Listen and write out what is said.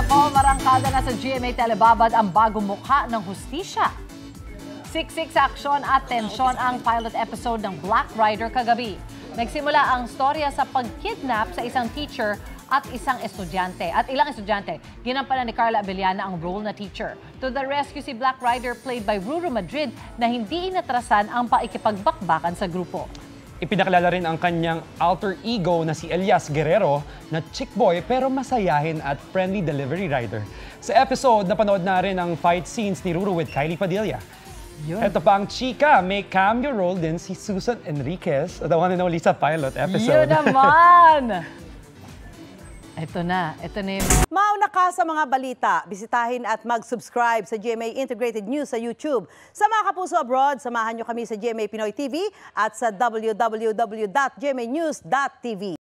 Paul, marangkada na sa GMA Telebabad ang bagong mukha ng hustisya. Siksik sa aksyon at tensyon ang pilot episode ng Black Rider kagabi. Nagsimula ang storya sa pagkidnap sa isang teacher at isang estudyante. At ilang estudyante, ginampanan ni Carla Abellana ang role na teacher. To the rescue si Black Rider played by Ruru Madrid na hindi inatrasan ang paikipagbakbakan sa grupo. Ipinakilala rin ang kanyang alter ego na si Elias Guerrero na chick boy pero masayahin at friendly delivery rider. Sa episode, napanood na rin ang fight scenes ni Ruru with Kylie Padilla. Ito pa ang chika, may cameo role din si Susan Enriquez, the one and only sa pilot episode. Yun naman! Ito na yung... Mauna ka sa mga balita. Bisitahin at mag-subscribe sa GMA Integrated News sa YouTube. Sa mga kapuso abroad, samahan nyo kami sa GMA Pinoy TV at sa www.gmanews.tv.